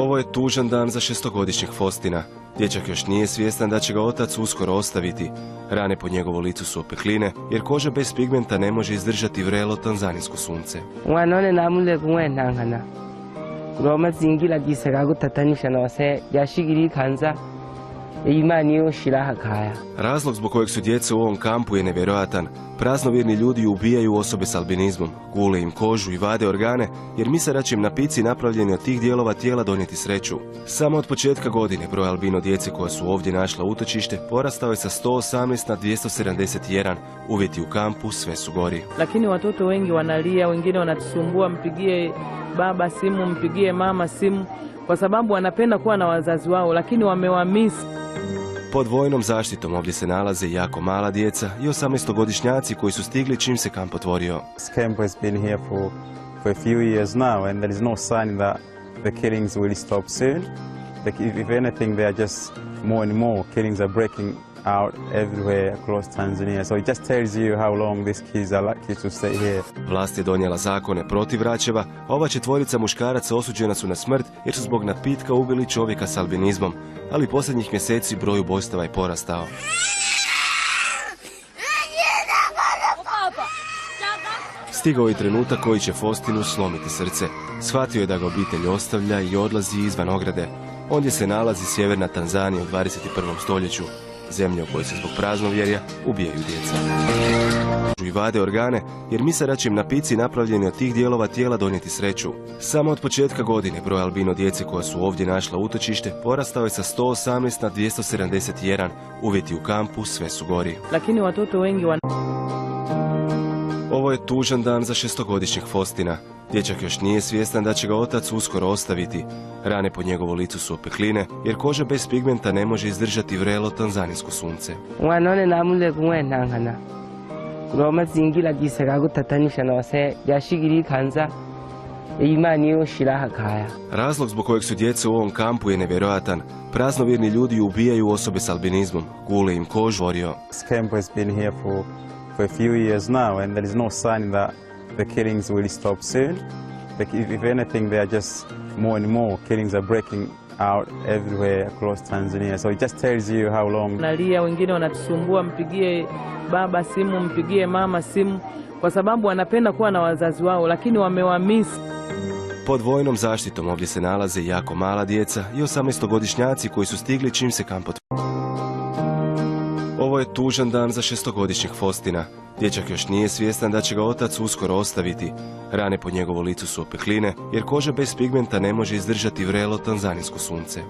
Ovo je tužan dan za 6-godišnjeg Fostina. Dječak još nije svjestan da će ga otac uskoro ostaviti. Rane po njegovu licu su opekline, jer koža bez pigmenta ne može izdržati vrelo tanzanijsko sunce. Razlog zbog kojeg su djeca u ovom kampu je nevjerojatan. Praznovjerni ljudi ubijaju osobe s albinizmom, gule im kožu i vade organe, jer misle da će im napici napravljeni od tih dijelova tijela donijeti sreću. Samo od početka godine broj albino djece koja su ovdje našla utočište porastao je sa 118 na 271. Uvjeti u kampu sve su gori. Lakini watoto wengi wanalia, wengine wanatusumbua, mpigie baba simu, mpigie mama simu, kwa sababu wanapenda kuwa na wazazi wao, lakini wamewamisi. Pod vojnom zaštitom ovdje se nalaze jako mala djeca i 18-godišnjaci koji su stigli čim se kamp otvorio. This camp has been here for a few years now and there is no sign that the killings will stop soon. If anything, they are just more and more killings are breaking out everywhere across Tanzania. So it just tells you how long these kids are lucky to stay here. Vlast je donijela zakone protiv vraćeva, a ova četvorica muškaraca osuđena su na smrt jer su zbog napitka ubili čovjeka s albinizmom, ali posljednjih mjeseci broj ubojstava je porastao. Stigao je trenutak koji će Fostinu slomiti srce. Shvatio je da ga obitelj ostavlja i odlazi izvan ograde. Ondje se nalazi sjeverna Tanzanija u 21. stoljeću. Zemlja u kojoj se zbog praznovjerja ubijaju djeca. I vade organe jer misle da će im napici napravljeni od tih dijelova tijela donijeti sreću. Samo od početka godine broj albino djece koja su ovdje našla utočište porastao je sa 118 na 271. Uvjeti u kampu sve su gori. Lakini watoto wengi Ovo je tužan dan za 6-godišnjeg Fostina. Dječak još nije svjestan da će ga otac uskoro ostaviti. Rane po njegovu licu su opekline, jer koža bez pigmenta ne može izdržati vrelo tanzanijsko sunce. Razlog zbog kojeg su djeca u ovom kampu je nevjerojatan. Praznovjerni ljudi ubijaju osobe s albinizmom, gule im kožu. This camp has been here for a few years now and there is no sign that the killings will stop soon. If anything, they are just more and more killings are breaking out everywhere across Tanzania. So it just tells you how long. Nalia, wengine wanatusumbua, mpigie baba simu, mpigie mama simu, kwa sababu wanapenda kuwa na wazazi wao, lakini wamewamisi. Pod vojnom zaštitom ovdje se nalaze jako mala djeca i 18-godišnjaci koji su stigli čim se kamp otvorio. Ovo je tužan dan za 6-godišnjeg Fostina. Dječak još nije svjestan da će ga otac uskoro ostaviti. Rane po njegovu licu su opekline, jer koža bez pigmenta ne može izdržati vrelo tanzanijsko sunce.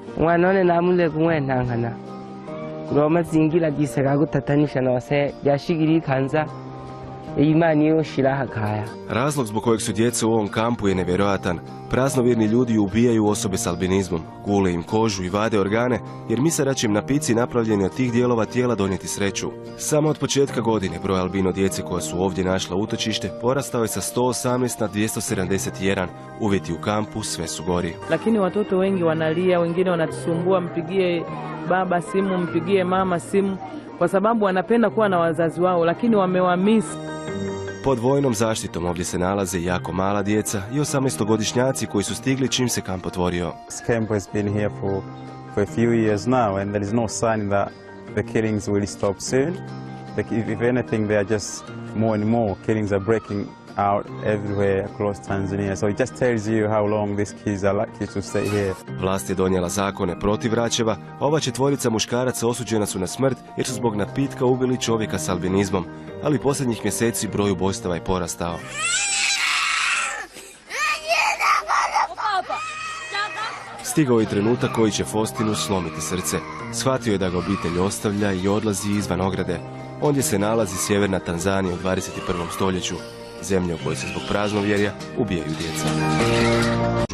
Razlog zbog kojeg su djeca u ovom kampu je nevjerojatan. Praznovjerni ljudi ubijaju osobe s albinizmom, gule im kožu i vade organe, jer misle da će im napici napravljeni od tih dijelova tijela donijeti sreću. Samo od početka godine broj albino djece koja su ovdje našla utočište porastao je sa 118 na 271. Uvjeti u kampu sve su gori. Lakini watoto wengi wanalia, wengine wanatusumbua, mpigie baba simu, mpigie mama simu, kwa sababu wanapenda kuwa na wazazi wao, lakini wamewamisi. Pod vojnom zaštitom ovdje se nalaze jako mala djeca i 18-godišnjaci koji su stigli čim se kamp otvorio. This camp has been here for a few years now and there is no sign that the killings will stop soon. If anything, they are just more and more killings are breaking out everywhere across Tanzania. So it just tells you how long these kids are lucky to stay here. Vlast je donijela zakone protiv vraćeva, a ova četvorica muškaraca osuđena su na smrt jer su zbog napitka ubili čovjeka s albinizmom, ali posljednjih mjeseci broj ubojstava je porastao. Stigao je trenutak koji će Fostinu slomiti srce. Shvatio je da ga obitelj ostavlja i odlazi izvan ograde. Ondje se nalazi sjeverna Tanzanija u 21. stoljeću. Zemlja u kojoj se zbog praznovjerja ubijaju djeca.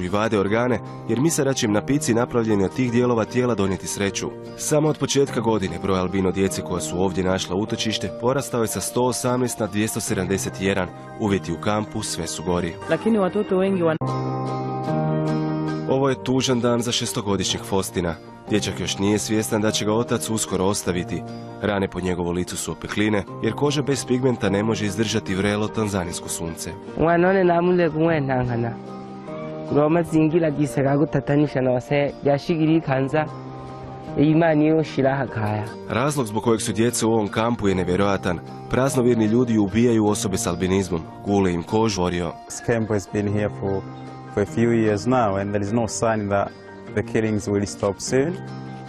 I vade organe jer misle da će im napici napravljeni od tih dijelova tijela donijeti sreću. Samo od početka godine broj albino djece koja su ovdje našla utočište porastao je sa 118 na 271. Uvjeti u kampu sve su gori. Lakini watoto wengi Ovo je tužan dan za 6-godišnjeg Fostina. Dječak još nije svjestan da će ga otac uskoro ostaviti. Rane po njegovu licu su opekline, jer koža bez pigmenta ne može izdržati vrelo tanzanijsko sunce. mazingira gisaka gutatanisha na wase yashigiri kanza imani yoshiraha kaya. Razlog zbog kojeg su djeca u ovom kampu je nevjerojatan. Praznovjerni ljudi ubijaju osobe s albinizmom, gule im kožu. This camp has been here for a few years now, and there is no sign that the killings will stop soon.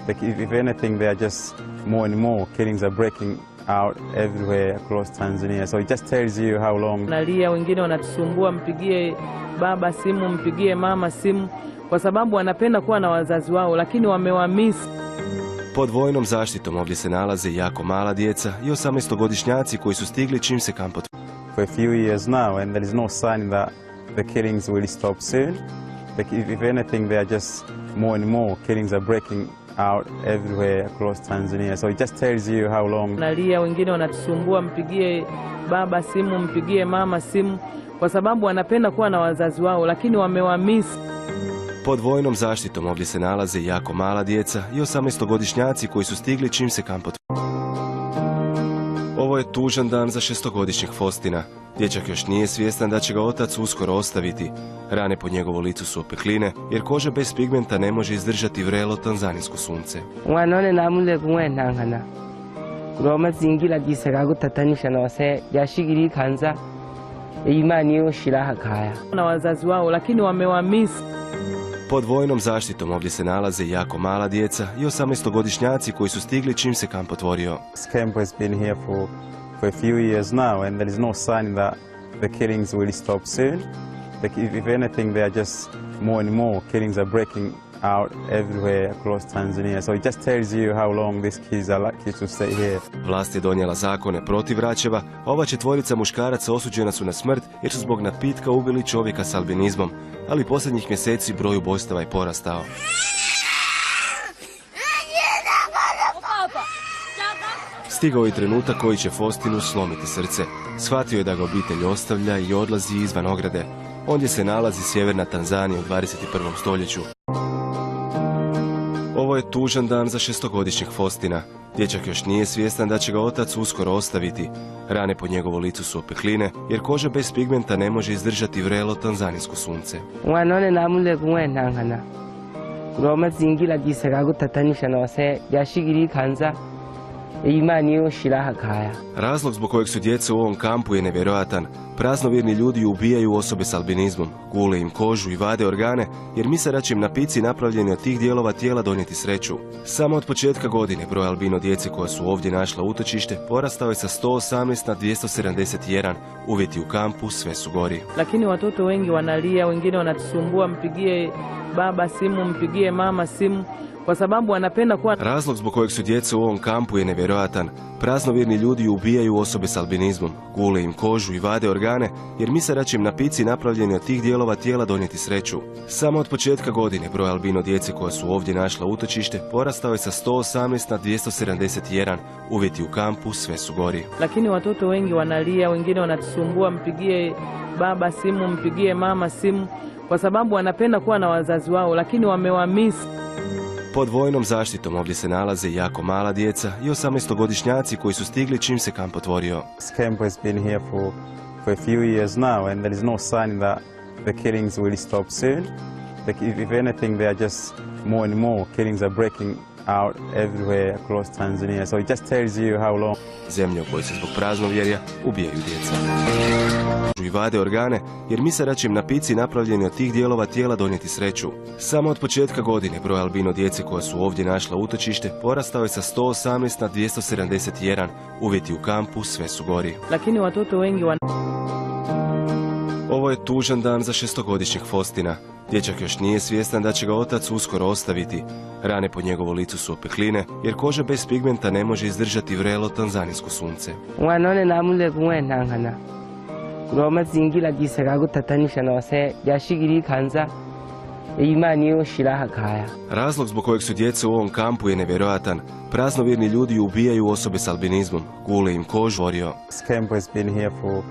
Like if anything, they are just more and more killings are breaking out everywhere across Tanzania. So it just tells you how long. Nalia, wengine wanatusumbua, mpigie baba simu, mpigie mama simu, kwa sababu wanapenda kuwa na wazazi wao, lakini wamewamisi. Pod vojnom zaštitom ovdje se nalaze jako mala djeca i 18-godišnjaci koji su stigli čim se kamp otvorio. For a few years now, and there is no sign that the killings will stop soon. Like if anything, they are just more and more killings are breaking out everywhere across Tanzania. So it just tells you how long. Nalia, wengine wanatusumbua, mpigie baba simu, mpigie mama simu, kwa sababu wanapenda kuwa na wazazi wao, lakini wamewamisi. Pod vojnom zaštitom ovdje se nalaze jako mala djeca i 18-godišnjaci koji su stigli čim se kamp otvorio. Ovo je tužan dan za 6-godišnjeg Fostina. Dječak još nije svjestan da će ga otac uskoro ostaviti. Rane po njegovu licu su opekline, jer koža bez pigmenta ne može izdržati vrelo tanzanijsko sunce. Wanone namule kuwenangana. Mazingira gisaka gutatanisha na wase yashigiri kanza imani yoshiraha kaya. Na wazazi wao, lakini wamewamisi. Pod vojnom zaštitom ovdje se nalaze jako mala djeca i 18-godišnjaci koji su stigli čim se kamp otvorio. This camp has been here for a few years now, and there is no sign that the killings will stop soon. Like if anything, they are just more and more killings are breaking out everywhere across Tanzania. So it just tells you how long these kids are lucky to stay here. Vlast je donijela zakone protiv vraćeva, a ova 4 muškaraca osuđena su na smrt jer su zbog napitka ubili čovjeka s albinizmom, ali posljednjih mjeseci broj ubojstava je porastao. Stigao je trenutak koji će Fostinu slomiti srce. Shvatio je da ga obitelj ostavlja i odlazi izvan ograde. Ondje se nalazi sjeverna Tanzanija u 21. stoljeću. Ovo je tužan dan za 6-godišnjeg Fostina. Dječak još nije svjestan da će ga otac uskoro ostaviti. Rane po njegovu licu su opekline, jer koža bez pigmenta ne može izdržati vrelo tanzanijsko sunce. Wanone namule kuwenangana. Mazingira gisaka gutatanisha na wase yashigiri kanza imani yoshiraha kaya. Razlog zbog kojeg su djeca u ovom kampu je nevjerojatan. Praznovjerni ljudi ubijaju osobe s albinizmom, gule im kožu i vade organe, jer misle da će im napici napravljeni od tih dijelova tijela donijeti sreću. Samo od početka godine broj albino djece koja su ovdje našla utočište porastao je sa 118 na 271. Uvjeti u kampu sve su gori. Lakini watoto wengi wanalia, wengine wanatusumbua, mpigie baba simu, mpigie mama simu, kwa sababu wanapenda kuwa. Razlog zbog kojeg su djeca u ovom kampu je nevjerojatan. Praznovjerni ljudi ubijaju osobe s albinizmom, gule im kožu i vade organe, jer misle da će im napici napravljeni od tih dijelova tijela donijeti sreću. Samo od početka godine broj albino djece koja su ovdje našla utočište porastao je sa 118 na 271. Uvjeti u kampu sve su gori. Lakini watoto wengi wanalia, wengine wanatusumbua, mpigie baba simu, mpigie mama simu, kwa sababu wanapenda kuwa na wazazi wao, lakini wamewamisi. Pod vojnom zaštitom ovdje se nalaze jako mala djeca i 18-godišnjaci koji su stigli čim se kamp otvorio. This camp has been here for a few years now, and there is no sign that the killings will stop soon. Like if anything, they are just more and more killings are breaking out everywhere across Tanzania. So it just tells you how long. Zemlje u kojoj se zbog praznovjerja ubijaju djeca. I vade organe, jer misle da će im napici napravljeni od tih dijelova tijela donijeti sreću. Samo od početka godine broj albino djece koja su ovdje našla utočište porastao je sa 118 na 271. Uvjeti u kampu sve su gori. Lakini watoto wengi Ovo je tužan dan za 6-godišnjeg Fostina. Dječak još nije svjestan da će ga otac uskoro ostaviti. Rane po njegovu licu su opekline, jer koža bez pigmenta ne može izdržati vrelo tanzanijsko sunce. Wanone namule kuwenangana. Mazingira gisaka gutatanisha na wase yashigiri kanza imani yoshiraha kaya. Razlog zbog kojeg su djeca u ovom kampu je nevjerojatan. Praznovjerni ljudi ubijaju osobe s albinizmom, gule im kožu. This camp has been here for